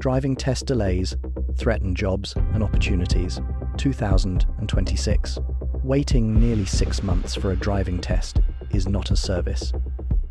Driving test delays threaten jobs and opportunities. 2026. Waiting nearly 6 months for a driving test is not a service.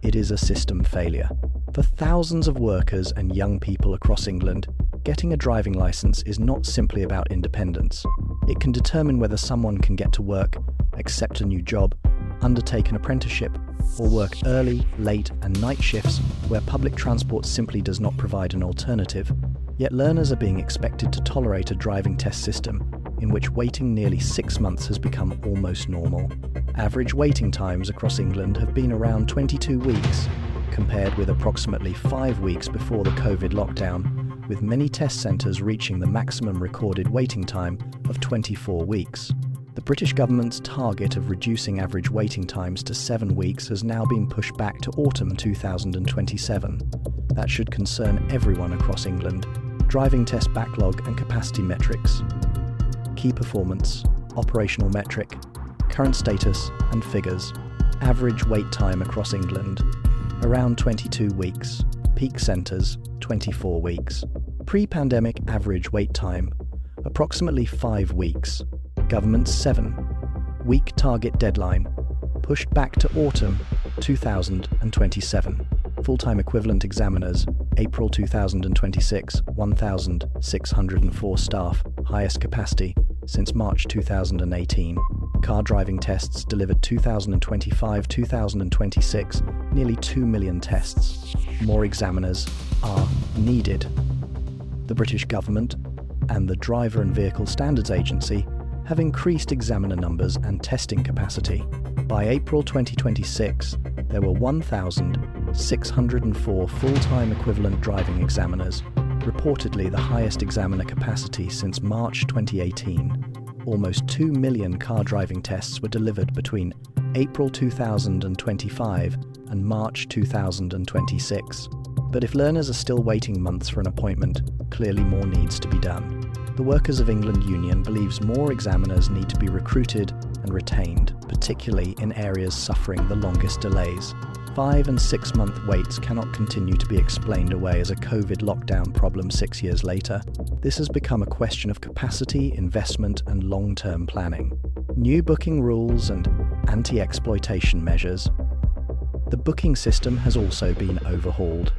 It is a system failure. For thousands of workers and young people across England, getting a driving licence is not simply about independence. It can determine whether someone can get to work, accept a new job, undertake an apprenticeship, or work early, late, and night shifts where public transport simply does not provide an alternative. Yet learners are being expected to tolerate a driving test system in which waiting nearly 6 months has become almost normal. Average waiting times across England have been around 22 weeks, compared with approximately 5 weeks before the COVID lockdown, with many test centres reaching the maximum recorded waiting time of 24 weeks. The British government's target of reducing average waiting times to 7 weeks has now been pushed back to autumn 2027. That should concern everyone across England. Driving test backlog and capacity metrics. Key performance, operational metric, current status and figures. Average wait time across England, around 22 weeks. Peak centres, 24 weeks. Pre-pandemic average wait time, approximately 5 weeks. Government's 7-week target deadline, pushed back to autumn 2027. Full-time equivalent examiners, April 2026, 1,604 staff, highest capacity since March 2018. Car driving tests delivered 2025-2026, nearly 2 million tests. More examiners are needed. The British government and the Driver and Vehicle Standards Agency have increased examiner numbers and testing capacity. By April 2026, there were 1,604 full-time equivalent driving examiners, reportedly the highest examiner capacity since March 2018. Almost 2 million car driving tests were delivered between April 2025 and March 2026. But if learners are still waiting months for an appointment, clearly more needs to be done. The Workers of England Union believes more examiners need to be recruited and retained, particularly in areas suffering the longest delays. 5 and 6 month waits cannot continue to be explained away as a COVID lockdown problem 6 years later. This has become a question of capacity, investment, and long-term planning. New booking rules and anti-exploitation measures. The booking system has also been overhauled.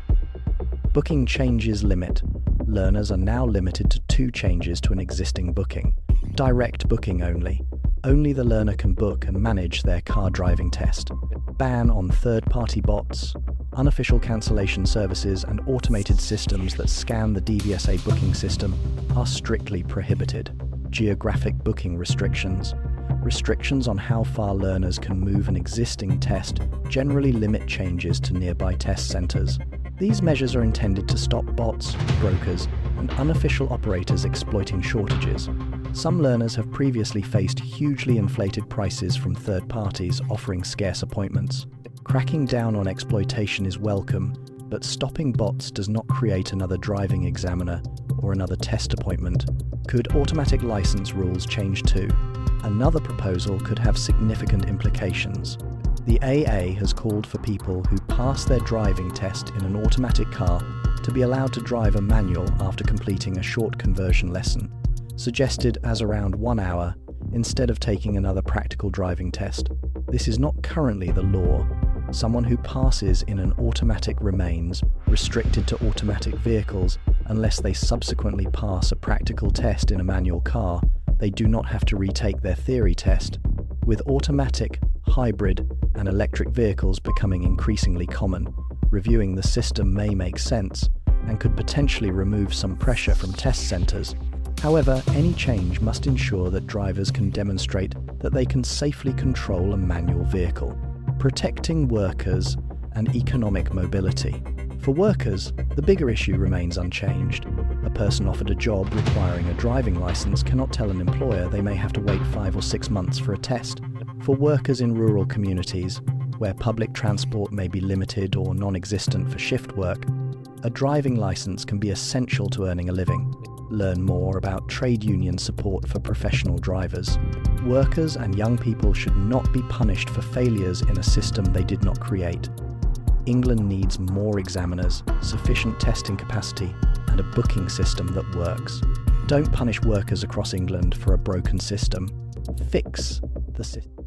Booking changes limit. Learners are now limited to 2 changes to an existing booking. Direct booking only. Only the learner can book and manage their car driving test. Ban on third-party bots. Unofficial cancellation services and automated systems that scan the DVSA booking system are strictly prohibited. Geographic booking restrictions. Restrictions on how far learners can move an existing test generally limit changes to nearby test centres. These measures are intended to stop bots, brokers, and unofficial operators exploiting shortages. Some learners have previously faced hugely inflated prices from third parties offering scarce appointments. Cracking down on exploitation is welcome, but stopping bots does not create another driving examiner or another test appointment. Could automatic license rules change too? Another proposal could have significant implications. The AA has called for people who pass their driving test in an automatic car to be allowed to drive a manual after completing a short conversion lesson, suggested as around 1 hour, instead of taking another practical driving test. This is not currently the law. Someone who passes in an automatic remains restricted to automatic vehicles unless they subsequently pass a practical test in a manual car. They do not have to retake their theory test. With automatic, hybrid, and electric vehicles becoming increasingly common, reviewing the system may make sense and could potentially remove some pressure from test centres. However, any change must ensure that drivers can demonstrate that they can safely control a manual vehicle, protecting workers and economic mobility. For workers, the bigger issue remains unchanged. A person offered a job requiring a driving licence cannot tell an employer they may have to wait 5 or 6 months for a test. For workers in rural communities, where public transport may be limited or non-existent for shift work, a driving licence can be essential to earning a living. Learn more about trade union support for professional drivers. Workers and young people should not be punished for failures in a system they did not create. England needs more examiners, sufficient testing capacity, and a booking system that works. Don't punish workers across England for a broken system. Fix the system.